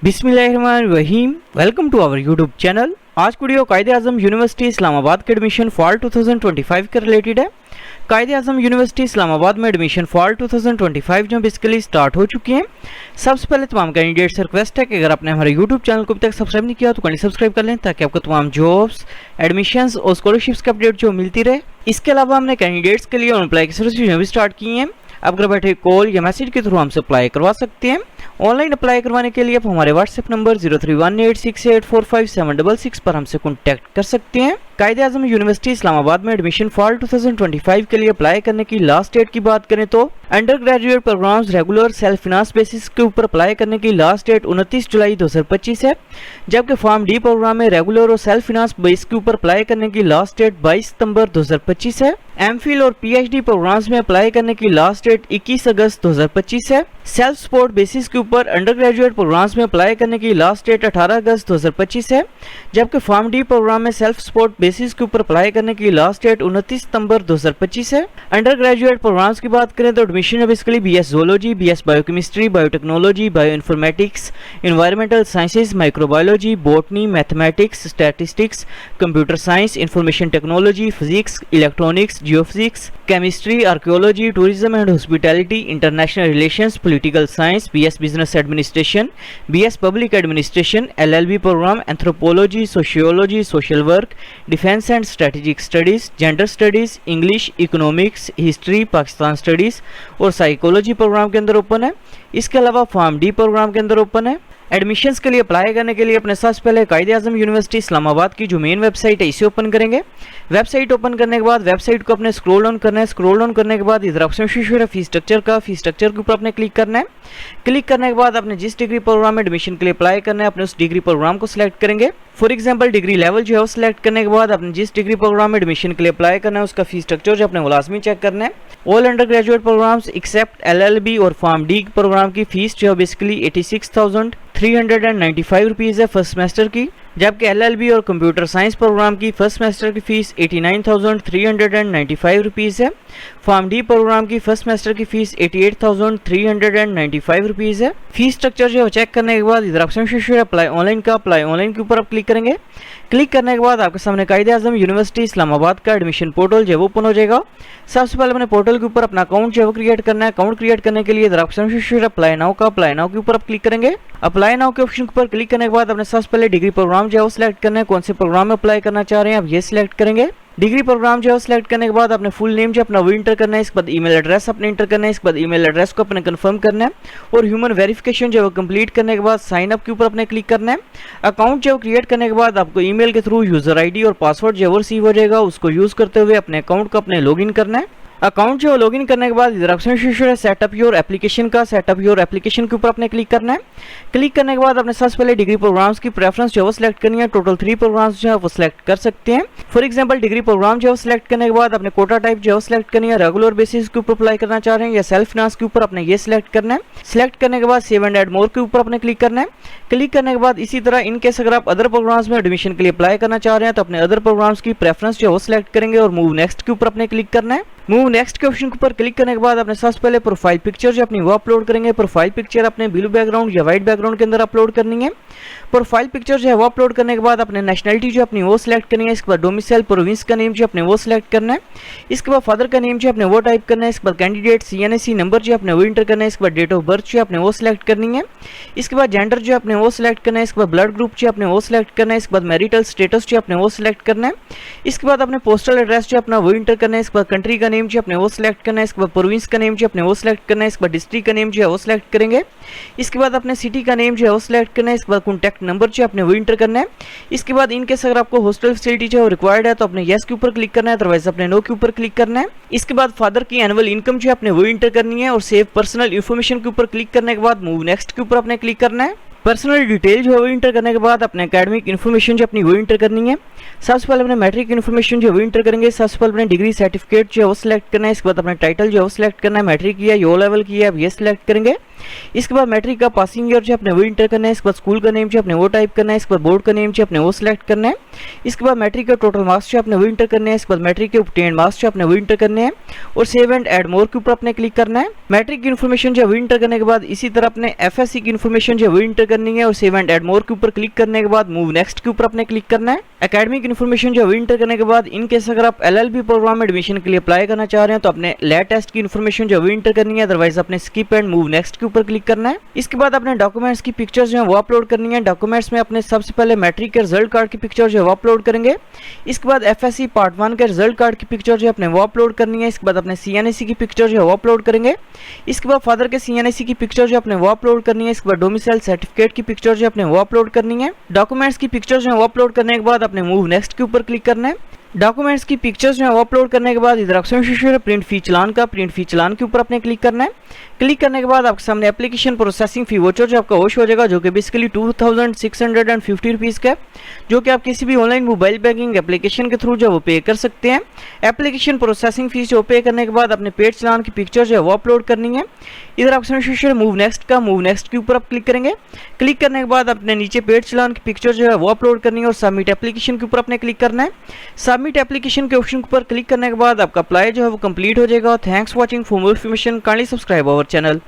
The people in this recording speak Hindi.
बिस्मिल्लाहिर्रहमानिर्रहीम। Welcome to our YouTube channel. आज की वीडियो कायदे आज़म यूनिवर्सिटी इस्लामाबाद के एडमिशन फॉल 2025 के रिलेटेड है। कायदे आज़म यूनिवर्सिटी इस्लामाबाद में एडमिशन फॉल 2025 जो बेसिकली स्टार्ट हो चुकी हैं। सबसे पहले तमाम कैंडिडेट से रिक्वेस्ट है कि अगर आपने हमारे यूट्यूब चैनल को अभी तक सब्सक्राइब नहीं किया तो काइंडली सब्सक्राइब कर लें ताकि आपको तमाम जॉब्स, एडमिशन्स और स्कॉलरशिप्स के अपडेट जो मिलती रहे। इसके अलावा हमने कैंडिडेट्स के लिए ऑन अप्लाई की सर्विस भी स्टार्ट की हैं। आप घर बैठे कॉल या मैसेज के थ्रू हमसे अप्लाई करवा सकते हैं। ऑनलाइन अप्लाई करवाने के लिए आप हमारे व्हाट्सएप नंबर 0318684576 पर हमसे कॉन्टैक्ट कर सकते हैं। कायदे आज़म यूनिवर्सिटी इस्लामाबाद में एडमिशन फॉल 2025 के लिए अप्लाई करने की लास्ट डेट की बात करें तो undergraduate programmes regular self finance basis के ऊपर अप्लाई करने की लास्ट डेट 29 जुलाई 2025 है, जबकि फॉर्म डी प्रोग्राम में रेगुलर और सेल्फ फिनांस बेस के ऊपर अप्लाई करने की लास्ट डेट 22 सितंबर 2025 है। एमफिल और पीएचडी प्रोग्राम्स में अप्लाई करने की लास्ट डेट 21 अगस्त 2025 है। सेल्फ सपोर्ट बेसिस के ऊपर अंडर ग्रेजुएट प्रोग्राम्स में अप्लाई करने की लास्ट डेट 18 अगस्त 2025 है, जबकि फॉर्म डी प्रोग्राम में सेल्फ सपोर्ट बेसिस के ऊपर अप्लाई करने की लास्ट डेट 29 सितंबर 2025 है। अंडर ग्रेजुएट प्रोग्राम्स की बात करें तो admission basically BS zoology, BS biochemistry, biotechnology, bioinformatics, environmental sciences, microbiology, botany, mathematics, statistics, computer science, information technology, physics, electronics, geophysics, chemistry, archaeology, tourism and hospitality, international relations, political science, BS business administration, BS public administration, LLB programme, anthropology, sociology, social work, defence and strategic studies, gender studies, English, economics, history, Pakistan studies और साइकोलॉजी प्रोग्राम के अंदर ओपन है। इसके अलावा फॉर्म डी प्रोग्राम के अंदर ओपन है। एडमिशन्स के लिए अप्लाई करने के लिए अपने सबसे पहले कायदे आज़म यूनिवर्सिटी इस्लामाबाद की जो मेन वेबसाइट है इसे ओपन करेंगे। वेबसाइट ओपन करने के बाद वेबसाइट को अपने स्क्रॉल डाउन करना है। स्क्रॉल डाउन करने के बाद इधर ऑप्शन शो है फीस स्ट्रक्चर का। फीस स्ट्रक्चर के ऊपर आपने क्लिक करना है। क्लिक करने के बाद आपने जिस डिग्री प्रोग्राम में एडमिशन के लिए अप्लाई करना है अपने उस डिग्री प्रोग्राम को सिलेक्ट करेंगे। फॉर एग्जाम्पल डिग्री लेवल जो है वो सिलेक्ट करने के बाद आपने जिस डिग्री प्रोग्राम में एडमिशन के लिए अप्लाई करना है उसका फीस स्ट्रक्चर जो अपने लाजमी चेक करना है। All undergraduate programmes except LLB और फॉर्म डी प्रोग्राम की फीस जो है बेसिकली 86,395 रुपीज़ है फर्स्ट सेमेस्टर की, जबकि एलएलबी और कंप्यूटर साइंस प्रोग्राम की फर्स्ट सेमेस्टर की फीस 89,395 रुपीज़ है। फॉर्म डी प्रोग्राम की फर्स्ट सेमेस्टर की फीस 88,395 रुपीज़ है। फीस स्ट्रक्चर जो है चेक करने के बाद इधर ऑप्शन शो है अप्लाई ऑनलाइन का। अप्लाई ऑनलाइन के ऊपर आप क्लिक करेंगे। क्लिक करने के बाद आपके सामने कायदे आज़म यूनिवर्सिटी इस्लामाबाद का एडमिशन पोर्टल जो है वो ओपन हो जाएगा। सबसे पहले अपने पोर्टल के ऊपर अपना अकाउंट जो है वो क्रिएट करना है। अकाउंट क्रिएट करने के लिए इधर ऑप्शन शो है अप्लाई नाउ का। अप्लाई नाउ के ऊपर आप क्लिक करेंगे। अप्लाई नाउ के ऑप्शन के ऊपर क्लिक करने के बाद अपने सबसे पहले डिग्री प्रोग्राम जो है वो सिलेक्ट करना है। कौन से प्रोग्राम में अप्लाई करना चाह रहे हैं आप ये सिलेक्ट करेंगे। डिग्री प्रोग्राम जो है सिलेक्ट करने के बाद अपने फुल नेम जो अपना वो इंटर करना है। इसके बाद ईमेल एड्रेस अपने इंटर करना है। इसके बाद ईमेल एड्रेस को अपने कंफर्म करना है और ह्यूमन वेरिफिकेशन जो है कंप्लीट करने के बाद साइन अप के ऊपर अपने क्लिक करना है। अकाउंट जो क्रिएट करने के बाद आपको ईमेल के थ्रू यूजर आईडी और पासवर्ड जो है रिसीव हो जाएगा। उसको यूज करते हुए अपने अकाउंट को अपने लॉगिन करना है। अकाउंट जो लॉगिन करने के बाद इधर ऑप्शन शो है सेटअप योर एप्लीकेशन का। सेटअप योर एप्लीकेशन के ऊपर अपने क्लिक करना है। क्लिक करने के बाद अपने सबसे पहले डिग्री प्रोग्राम्स की प्रेफरेंस जो है वो सिलेक्ट करनी है। टोटल 3 प्रोग्राम्स जो है वो सिलेक्ट कर सकते हैं। फॉर एग्जांपल डिग्री प्रोग्राम जो है सिलेक्ट करने के बाद अपने कोटा टाइप जो है सिलेक्ट करनी है। रेगुलर बेसिस के ऊपर अप्लाई करना चाह रहे हैं या सेल्फ फिनांस के ऊपर अपने ये सिलेक्ट करना है। सिलेक्ट करने के बाद सेव एंड ऐड मोर के ऊपर अपने क्लिक करना है। क्लिक करने के बाद इसी तरह इनकेस अगर आप अदर प्रोग्राम्स में एडमिशन के लिए अप्लाई करना चाह रहे हैं तो अपने अदर प्रोग्राम्स की प्रेफरेंस जो है वो सिलेक्ट करेंगे और मूव नेक्स्ट के ऊपर अपने क्लिक करना है। मूव नेक्स्ट के ऑप्शन के ऊपर क्लिक करने के बाद अपने सबसे पहले प्रोफाइल पिक्चर जो अपनी वो अपलोड करेंगे। प्रोफाइल पिक्चर अपने ब्लू बैकग्राउंड या व्हाइट बैकग्राउंड के अंदर अपलोड करनी है। प्रोफाइल पिक्चर जो है वो अपलोड करने के बाद अपने नेशनलिटी जो अपनी वो सिलेक्ट करनी है। इसके बाद डोमिसाइल प्रोविंस का नेम जो अपने वो सिलेक्ट करना है। इसके बाद फादर का नेम जो अपने वो टाइप करना है। इसके बाद कैंडिडेट CNSE नंबर जो अपने वो इंटर करना है। इसके बाद डेट ऑफ बर्थ जो अपने वो सिलेक्ट करनी है। इसके बाद जेंडर जो अपने वो सिलेक्ट करना है। इसके बाद ब्लड ग्रुप जो अपने वो सिलेक्ट करना है। इसके बाद मैरिटल स्टेटस जो अपने वो सिलेक्ट करना है। इसके बाद अपने पोस्टल एड्रेस जो अपना वो इंटर करना है। इसके बाद कंट्री का नेम जो अपने वो सिलेक्ट करना है। इसके बाद प्रोविंस का नेम जो अपने वो सिलेक्ट करना है। इसके बाद डिस्ट्रिक्ट का नेम जो है वो सिलेक्ट करेंगे। इसके बाद अपने सिटी का नेम जो है वो सिलेक्ट करना है। इसके बाद कॉन्टैक्ट नंबर जो अपने वो इंटर करना है। इसके बाद इनकेस अगर आपको हॉस्टल फैसिलिटी जो रिक्वायर्ड है तो अपने यस के ऊपर क्लिक करना है, अदरवाइज अपने नो के ऊपर क्लिक करना है। इसके बाद फादर की एनुअल इनकम जो अपने वो इंटर करनी है और सेव पर्सनल इन्फॉर्मेशन के ऊपर क्लिक करने के बाद मूव नेक्स्ट के ऊपर अपने क्लिक करना है। पर्सनल डिटेल जो है वो इंटर करने के बाद अपने एकेडमिक इन्फॉर्मेशन जो अपनी वो इंटर करनी है। सबसे पहले अपने मैट्रिक इन्फॉर्मेशन जो है वो इंटर करेंगे। सबसे पहले अपने डिग्री सर्टिफिकेट जो है वो सिलेक्ट करना है। इसके बाद अपना टाइटल जो है वो सिलेक्ट करना है, मैट्रिक किया यो लेवल किया, अब ये सिलेक्ट करेंगे। इसके बाद मैट्रिक का पासिंग ईयर जो अपने वो इंटर करना है। इसके बाद स्कूल का नेम जो अपने वो टाइप करना है। इसके बाद बोर्ड का नेम जो अपने वो सिलेक्ट करना है। इसके बाद मैट्रिक का टोटल मार्क्स जो अपने वो इंटर करने हैं। इसके बाद मैट्रिक के ऑब्टेन्ड मार्क्स जो अपने वो इंटर करने हैं और सेव एंड ऐड मोर के ऊपर अपने क्लिक करना है। मैट्रिक की इन्फॉर्मेशन जो है वो इंटर करने के बाद इसी तरह अपने एफएससी की इन्फॉर्मेशन जो है वो इंटर करनी है और सेव एंड ऐड मोर के ऊपर क्लिक करने के बाद मूव नेक्स्ट के ऊपर अपने क्लिक करना है। एकेडमिक इन्फॉर्मेशन जो है वो इंटर करने के बाद इन केस अगर आप एलएलबी प्रोग्राम में एडमिशन के लिए अप्लाई करना चाह रहे हैं तो अपने लैब टेस्ट की इन्फॉर्मेशन जो है वो इंटर करनी है, अदरवाइज अपने स्किप एंड मूव नेक्स्ट के ऊपर क्लिक करना है। इसके बाद अपने डॉक्यूमेंट्स की पिक्चर्स जो है वो अपलोड करनी है। डॉक्यूमेंट्स में अपने सबसे पहले मैट्रिक के रिजल्ट कार्ड की पिक्चर जो है वो अपलोड करेंगे। इसके बाद एफएससी पार्ट 1 के रिजल्ट कार्ड की पिक्चर जो है अपने वो अपलोड करनी है। इसके बाद अपने सीएनएससी की पिक्चर जो है वो अपलोड करेंगे। इसके बाद फादर के सीएनएससी की पिक्चर जो अपने वो अपलोड करनी है। इसके बाद डोमिसाइल सर्टिफिकेट की पिक्चर जो अपने वो अपलोड करनी है। डॉक्यूमेंट्स की पिक्चर जो है वो अपलोड करने के बाद अपने मूव नेक्स्ट के ऊपर क्लिक करना है। डॉक्यूमेंट्स की पिक्चर्स जो है वो अपलोड करने के बाद इधर ऑप्शन है प्रिंट फी चालान का, प्रिंट फी चालान के ऊपर अपने क्लिक करना है। क्लिक करने के बाद आपके सामने एप्लीकेशन प्रोसेसिंग फी वोचर जो आपका वॉश हो जाएगा, जो कि बेसिकली 2650 रुपीज़ का है, जो कि आप किसी भी ऑनलाइन मोबाइल बैंकिंग एप्लीकेशन के थ्रू जो वो पे कर सकते हैं। एप्लीकेशन प्रोसेसिंग फीस जो पे करने के बाद अपने पेड चालान की पिक्चर जो है वो अपलोड करनी है। इधर ऑप्शन मूव नेक्स्ट का, मूव नेक्स्ट के ऊपर आप क्लिक करेंगे। क्लिक करने के बाद अपने नीचे पेड चालान की पिक्चर जो है वो अपलोड करनी है और सबमिट एप्लीकेशन के ऊपर अपने क्लिक करना है। सबमिट एप्लीकेशन के ऑप्शन पर क्लिक करने के बाद आपका अप्लाई जो है वो कंप्लीट हो जाएगा। Thanks for watching. For more information kindly subscribe our channel.